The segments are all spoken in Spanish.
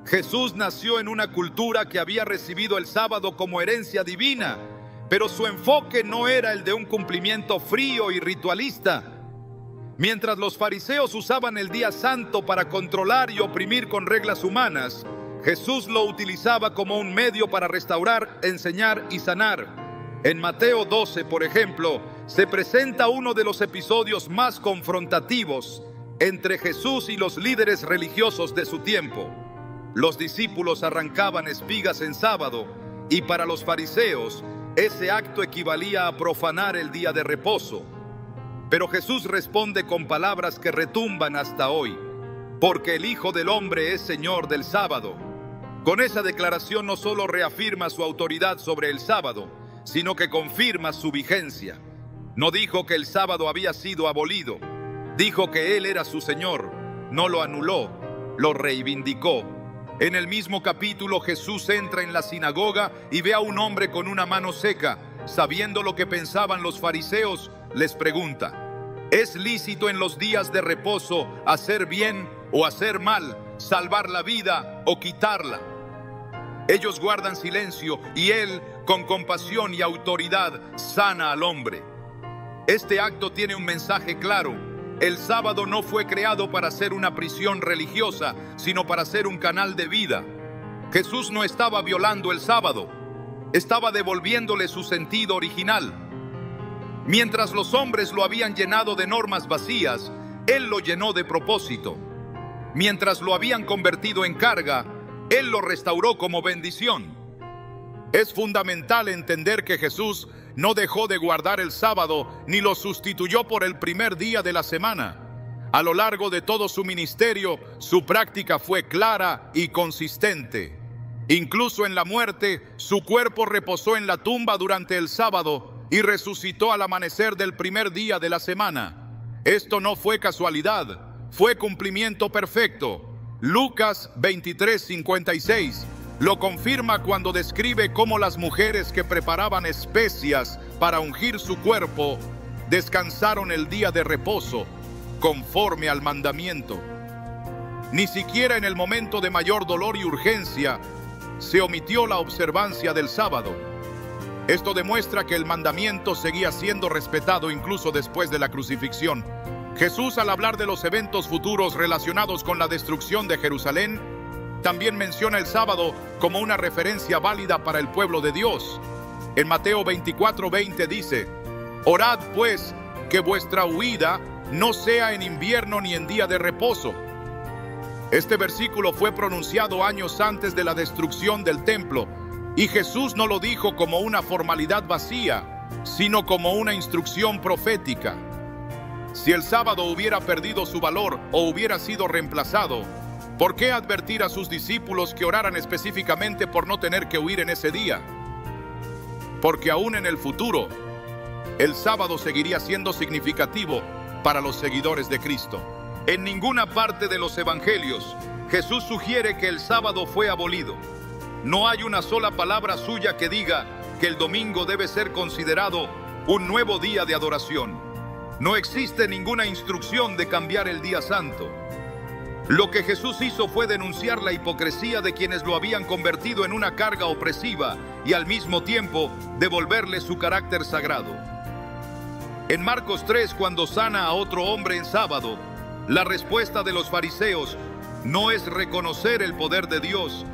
Jesús nació en una cultura que había recibido el sábado como herencia divina, pero su enfoque no era el de un cumplimiento frío y ritualista. Mientras los fariseos usaban el día santo para controlar y oprimir con reglas humanas, Jesús lo utilizaba como un medio para restaurar, enseñar y sanar. En Mateo 12, por ejemplo, se presenta uno de los episodios más confrontativos entre Jesús y los líderes religiosos de su tiempo. Los discípulos arrancaban espigas en sábado y para los fariseos ese acto equivalía a profanar el día de reposo. Pero Jesús responde con palabras que retumban hasta hoy: porque el Hijo del Hombre es Señor del sábado. Con esa declaración no solo reafirma su autoridad sobre el sábado, sino que confirma su vigencia. No dijo que el sábado había sido abolido, dijo que Él era su Señor, no lo anuló, lo reivindicó. En el mismo capítulo, Jesús entra en la sinagoga y ve a un hombre con una mano seca. Sabiendo lo que pensaban los fariseos, les pregunta: ¿es lícito en los días de reposo hacer bien o hacer mal, salvar la vida o quitarla? Ellos guardan silencio y Él, con compasión y autoridad, sana al hombre. Este acto tiene un mensaje claro. El sábado no fue creado para ser una prisión religiosa, sino para ser un canal de vida. Jesús no estaba violando el sábado, estaba devolviéndole su sentido original. Mientras los hombres lo habían llenado de normas vacías, Él lo llenó de propósito. Mientras lo habían convertido en carga, Él lo restauró como bendición. Es fundamental entender que Jesús no dejó de guardar el sábado ni lo sustituyó por el primer día de la semana. A lo largo de todo su ministerio, su práctica fue clara y consistente. Incluso en la muerte, su cuerpo reposó en la tumba durante el sábado y resucitó al amanecer del primer día de la semana. Esto no fue casualidad, fue cumplimiento perfecto. Lucas 23:56 lo confirma cuando describe cómo las mujeres que preparaban especias para ungir su cuerpo descansaron el día de reposo, conforme al mandamiento. Ni siquiera en el momento de mayor dolor y urgencia se omitió la observancia del sábado. Esto demuestra que el mandamiento seguía siendo respetado incluso después de la crucifixión. Jesús, al hablar de los eventos futuros relacionados con la destrucción de Jerusalén, también menciona el sábado como una referencia válida para el pueblo de Dios. En Mateo 24:20 dice: orad pues que vuestra huida no sea en invierno ni en día de reposo. Este versículo fue pronunciado años antes de la destrucción del templo, y Jesús no lo dijo como una formalidad vacía, sino como una instrucción profética. Si el sábado hubiera perdido su valor o hubiera sido reemplazado, ¿por qué advertir a sus discípulos que oraran específicamente por no tener que huir en ese día? Porque aún en el futuro, el sábado seguiría siendo significativo para los seguidores de Cristo. En ninguna parte de los evangelios, Jesús sugiere que el sábado fue abolido. No hay una sola palabra suya que diga que el domingo debe ser considerado un nuevo día de adoración. No existe ninguna instrucción de cambiar el día santo. Lo que Jesús hizo fue denunciar la hipocresía de quienes lo habían convertido en una carga opresiva y al mismo tiempo devolverle su carácter sagrado. En Marcos 3, cuando sana a otro hombre en sábado, la respuesta de los fariseos no es reconocer el poder de Dios,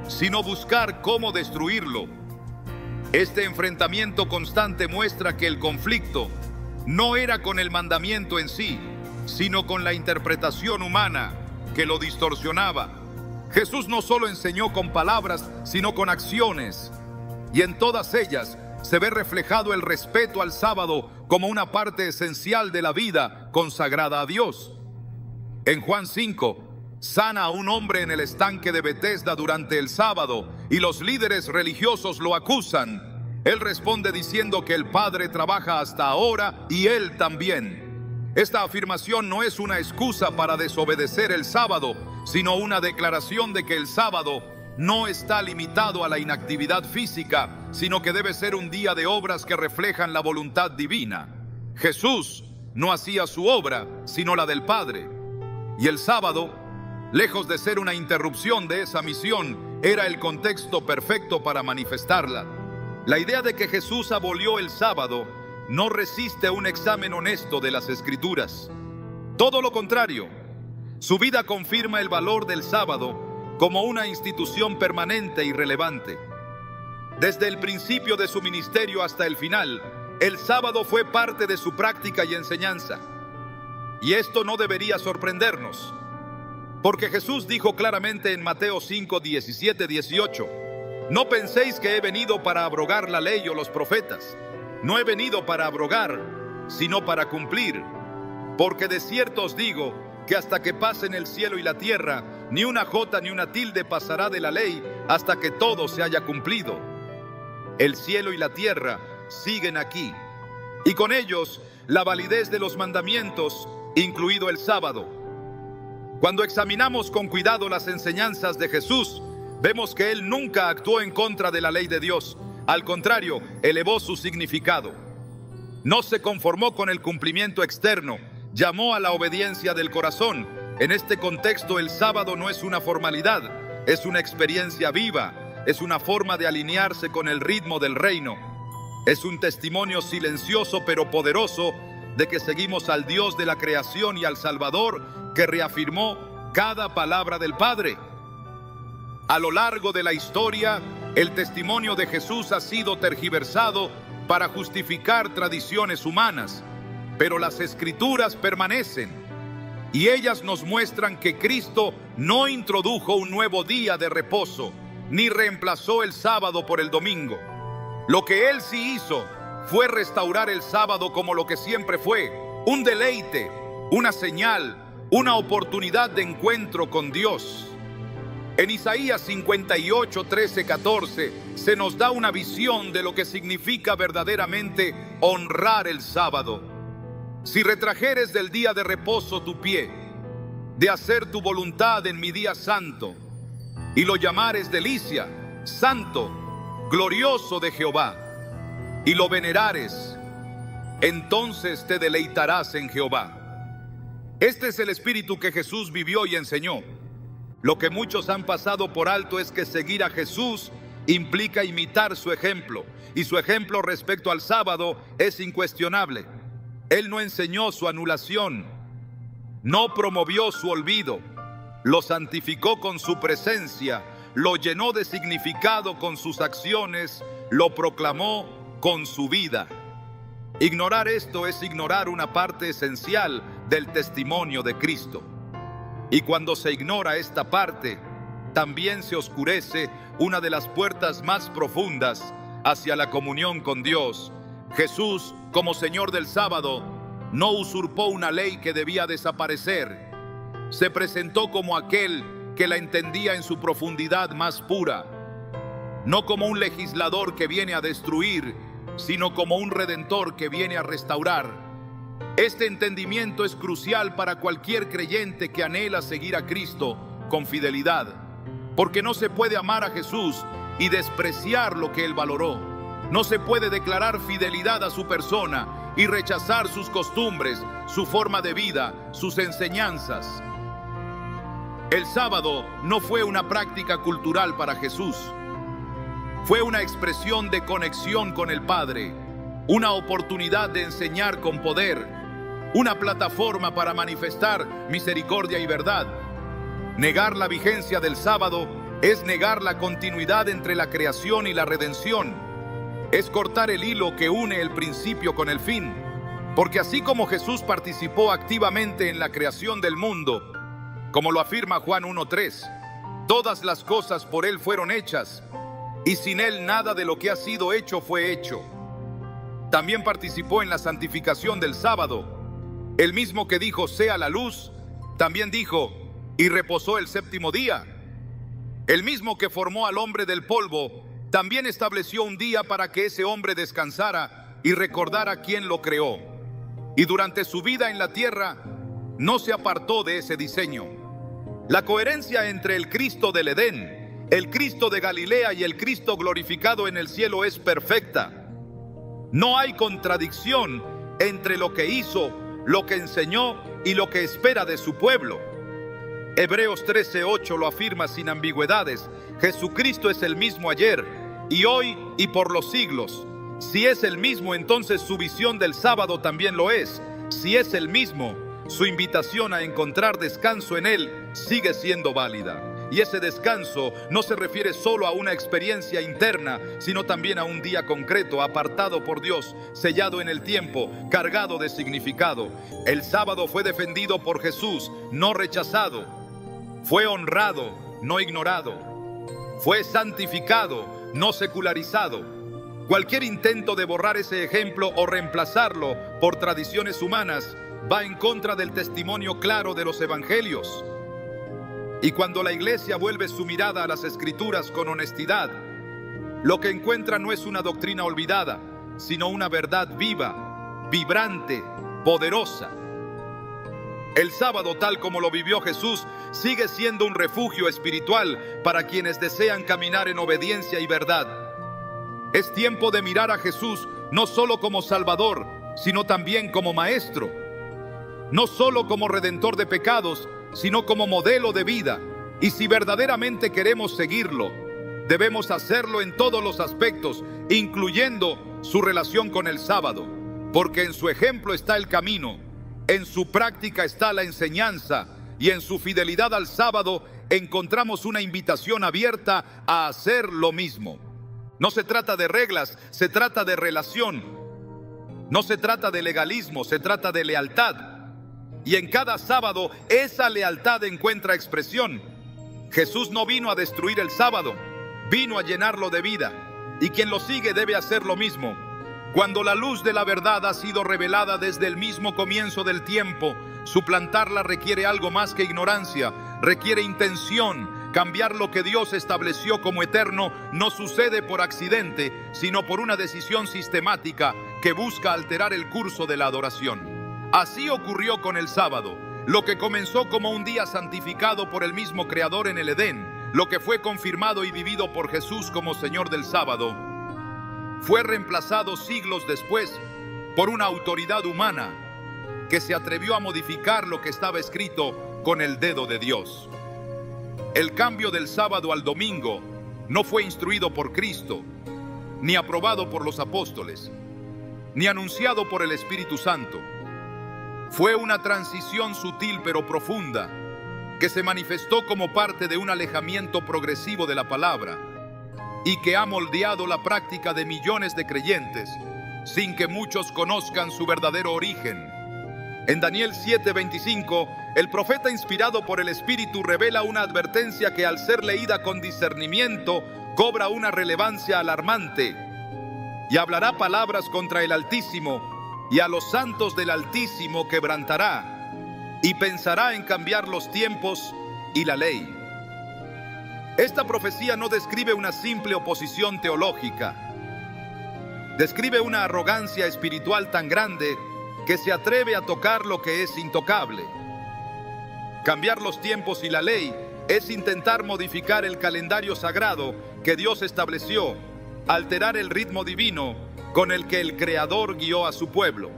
sino buscar cómo destruirlo. Este enfrentamiento constante muestra que el conflicto no era con el mandamiento en sí, sino con la interpretación humana que lo distorsionaba. Jesús no solo enseñó con palabras, sino con acciones, y en todas ellas se ve reflejado el respeto al sábado como una parte esencial de la vida consagrada a Dios. En Juan 5, sana a un hombre en el estanque de Betesda durante el sábado y los líderes religiosos lo acusan. Él responde diciendo que el Padre trabaja hasta ahora y él también. Esta afirmación no es una excusa para desobedecer el sábado, sino una declaración de que el sábado no está limitado a la inactividad física, sino que debe ser un día de obras que reflejan la voluntad divina. Jesús no hacía su obra, sino la del Padre. Y el sábado, lejos de ser una interrupción de esa misión, era el contexto perfecto para manifestarla. La idea de que Jesús abolió el sábado no resiste un examen honesto de las Escrituras. Todo lo contrario, su vida confirma el valor del sábado como una institución permanente y relevante. Desde el principio de su ministerio hasta el final, el sábado fue parte de su práctica y enseñanza. Y esto no debería sorprendernos, porque Jesús dijo claramente en Mateo 5, 17, 18: no penséis que he venido para abrogar la ley o los profetas. No he venido para abrogar, sino para cumplir. Porque de cierto os digo que hasta que pasen el cielo y la tierra, ni una jota ni una tilde pasará de la ley hasta que todo se haya cumplido. El cielo y la tierra siguen aquí, y con ellos la validez de los mandamientos, incluido el sábado. Cuando examinamos con cuidado las enseñanzas de Jesús, vemos que Él nunca actuó en contra de la ley de Dios. Al contrario, elevó su significado. No se conformó con el cumplimiento externo, llamó a la obediencia del corazón. En este contexto, el sábado no es una formalidad, es una experiencia viva, es una forma de alinearse con el ritmo del reino. Es un testimonio silencioso pero poderoso de que seguimos al Dios de la creación y al Salvador que reafirmó cada palabra del Padre. A lo largo de la historia, el testimonio de Jesús ha sido tergiversado para justificar tradiciones humanas, pero las Escrituras permanecen y ellas nos muestran que Cristo no introdujo un nuevo día de reposo, ni reemplazó el sábado por el domingo. Lo que Él sí hizo fue restaurar el sábado como lo que siempre fue: un deleite, una señal, una oportunidad de encuentro con Dios. En Isaías 58, 13, 14 se nos da una visión de lo que significa verdaderamente honrar el sábado. Si retrajeres del día de reposo tu pie, de hacer tu voluntad en mi día santo, y lo llamares delicia, santo, glorioso de Jehová, y lo venerares, entonces te deleitarás en Jehová. Este es el espíritu que Jesús vivió y enseñó. Lo que muchos han pasado por alto es que seguir a Jesús implica imitar su ejemplo, y su ejemplo respecto al sábado es incuestionable. Él no enseñó su anulación, no promovió su olvido, lo santificó con su presencia, lo llenó de significado con sus acciones, lo proclamó con su vida. Ignorar esto es ignorar una parte esencial del testimonio de Cristo. Y cuando se ignora esta parte, también se oscurece una de las puertas más profundas hacia la comunión con Dios. Jesús, como Señor del sábado, no usurpó una ley que debía desaparecer. Se presentó como aquel que la entendía en su profundidad más pura, no como un legislador que viene a destruir, sino como un redentor que viene a restaurar. Este entendimiento es crucial para cualquier creyente que anhela seguir a Cristo con fidelidad, porque no se puede amar a Jesús y despreciar lo que Él valoró. No se puede declarar fidelidad a su persona y rechazar sus costumbres, su forma de vida, sus enseñanzas. El sábado no fue una práctica cultural para Jesús. Fue una expresión de conexión con el Padre, una oportunidad de enseñar con poder, una plataforma para manifestar misericordia y verdad. Negar la vigencia del sábado es negar la continuidad entre la creación y la redención. Es cortar el hilo que une el principio con el fin. Porque así como Jesús participó activamente en la creación del mundo, como lo afirma Juan 1:3, todas las cosas por Él fueron hechas, y sin Él nada de lo que ha sido hecho fue hecho. También participó en la santificación del sábado. El mismo que dijo sea la luz, también dijo y reposó el séptimo día. El mismo que formó al hombre del polvo, también estableció un día para que ese hombre descansara y recordara quién lo creó. Y durante su vida en la tierra no se apartó de ese diseño. La coherencia entre el Cristo del Edén el Cristo de Galilea y el Cristo glorificado en el cielo es perfecta. No hay contradicción entre lo que hizo, lo que enseñó y lo que espera de su pueblo. Hebreos 13:8 lo afirma sin ambigüedades. Jesucristo es el mismo ayer y hoy y por los siglos. Si es el mismo, entonces su visión del sábado también lo es. Si es el mismo, su invitación a encontrar descanso en Él sigue siendo válida. Y ese descanso no se refiere solo a una experiencia interna, sino también a un día concreto, apartado por Dios, sellado en el tiempo, cargado de significado. El sábado fue defendido por Jesús, no rechazado. Fue honrado, no ignorado. Fue santificado, no secularizado. Cualquier intento de borrar ese ejemplo o reemplazarlo por tradiciones humanas va en contra del testimonio claro de los evangelios. Y cuando la iglesia vuelve su mirada a las escrituras con honestidad, lo que encuentra no es una doctrina olvidada, sino una verdad viva, vibrante, poderosa. El sábado, tal como lo vivió Jesús, sigue siendo un refugio espiritual para quienes desean caminar en obediencia y verdad. Es tiempo de mirar a Jesús no solo como Salvador, sino también como Maestro. No solo como Redentor de pecados, sino como modelo de vida. Y si verdaderamente queremos seguirlo, debemos hacerlo en todos los aspectos, incluyendo su relación con el sábado, porque en su ejemplo está el camino, en su práctica está la enseñanza, y en su fidelidad al sábado encontramos una invitación abierta a hacer lo mismo. No se trata de reglas, se trata de relación. No se trata de legalismo, se trata de lealtad. Y en cada sábado esa lealtad encuentra expresión. Jesús no vino a destruir el sábado, vino a llenarlo de vida. Y quien lo sigue debe hacer lo mismo. Cuando la luz de la verdad ha sido revelada desde el mismo comienzo del tiempo, suplantarla requiere algo más que ignorancia, requiere intención. Cambiar lo que Dios estableció como eterno no sucede por accidente, sino por una decisión sistemática que busca alterar el curso de la adoración. Así ocurrió con el sábado. Lo que comenzó como un día santificado por el mismo Creador en el Edén, lo que fue confirmado y vivido por Jesús como Señor del sábado, fue reemplazado siglos después por una autoridad humana que se atrevió a modificar lo que estaba escrito con el dedo de Dios. El cambio del sábado al domingo no fue instruido por Cristo, ni aprobado por los apóstoles, ni anunciado por el Espíritu Santo. Fue una transición sutil pero profunda que se manifestó como parte de un alejamiento progresivo de la palabra y que ha moldeado la práctica de millones de creyentes sin que muchos conozcan su verdadero origen. En Daniel 7:25, el profeta inspirado por el Espíritu revela una advertencia que al ser leída con discernimiento cobra una relevancia alarmante. Y hablará palabras contra el Altísimo, y a los santos del Altísimo quebrantará, y pensará en cambiar los tiempos y la ley. Esta profecía no describe una simple oposición teológica. Describe una arrogancia espiritual tan grande que se atreve a tocar lo que es intocable. Cambiar los tiempos y la ley es intentar modificar el calendario sagrado que Dios estableció, alterar el ritmo divino con el que el Creador guió a su pueblo.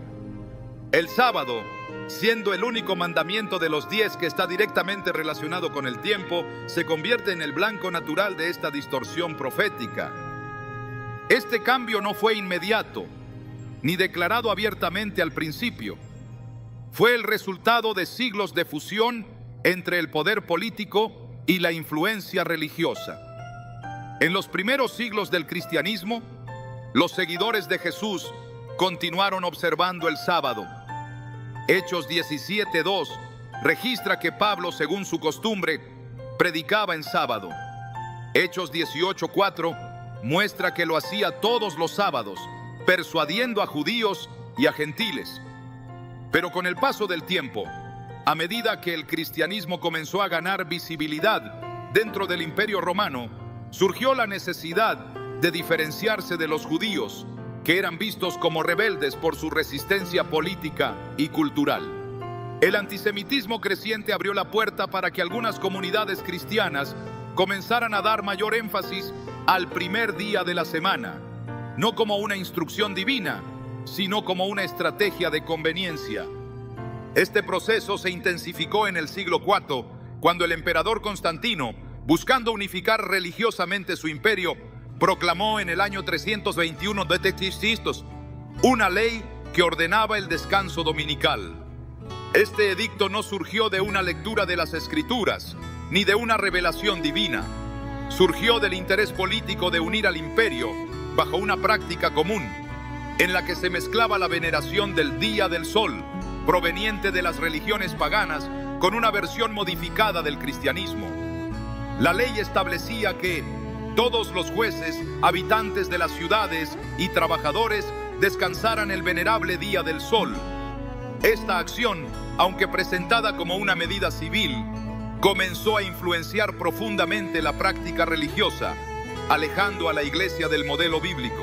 El sábado, siendo el único mandamiento de los 10 que está directamente relacionado con el tiempo, se convierte en el blanco natural de esta distorsión profética. Este cambio no fue inmediato, ni declarado abiertamente al principio. Fue el resultado de siglos de fusión entre el poder político y la influencia religiosa. En los primeros siglos del cristianismo, los seguidores de Jesús continuaron observando el sábado. Hechos 17:2 registra que Pablo, según su costumbre, predicaba en sábado. Hechos 18:4 muestra que lo hacía todos los sábados, persuadiendo a judíos y a gentiles. Pero con el paso del tiempo, a medida que el cristianismo comenzó a ganar visibilidad dentro del Imperio Romano, surgió la necesidad de diferenciarse de los judíos, que eran vistos como rebeldes por su resistencia política y cultural. El antisemitismo creciente abrió la puerta para que algunas comunidades cristianas comenzaran a dar mayor énfasis al primer día de la semana, no como una instrucción divina, sino como una estrategia de conveniencia. Este proceso se intensificó en el siglo IV, cuando el emperador Constantino, buscando unificar religiosamente su imperio, proclamó en el año 321 d.C. una ley que ordenaba el descanso dominical. Este edicto no surgió de una lectura de las Escrituras, ni de una revelación divina. Surgió del interés político de unir al imperio bajo una práctica común, en la que se mezclaba la veneración del Día del Sol, proveniente de las religiones paganas, con una versión modificada del cristianismo. La ley establecía que todos los jueces, habitantes de las ciudades y trabajadores descansaran el venerable Día del Sol. Esta acción, aunque presentada como una medida civil, comenzó a influenciar profundamente la práctica religiosa, alejando a la Iglesia del modelo bíblico.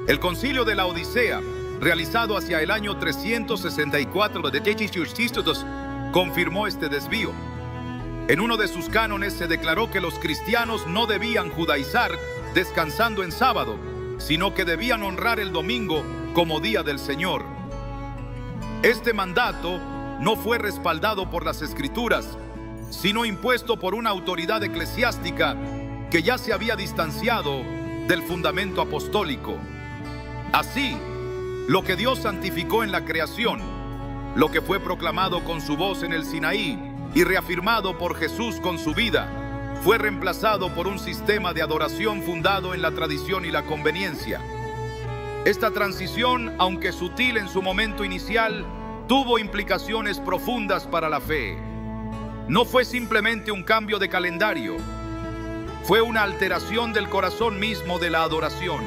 El Concilio de la Odisea, realizado hacia el año 364 d.C., confirmó este desvío. En uno de sus cánones se declaró que los cristianos no debían judaizar descansando en sábado, sino que debían honrar el domingo como día del Señor. Este mandato no fue respaldado por las Escrituras, sino impuesto por una autoridad eclesiástica que ya se había distanciado del fundamento apostólico. Así, lo que Dios santificó en la creación, lo que fue proclamado con su voz en el Sinaí y reafirmado por Jesús con su vida, fue reemplazado por un sistema de adoración fundado en la tradición y la conveniencia. Esta transición, aunque sutil en su momento inicial, tuvo implicaciones profundas para la fe. No fue simplemente un cambio de calendario, fue una alteración del corazón mismo de la adoración.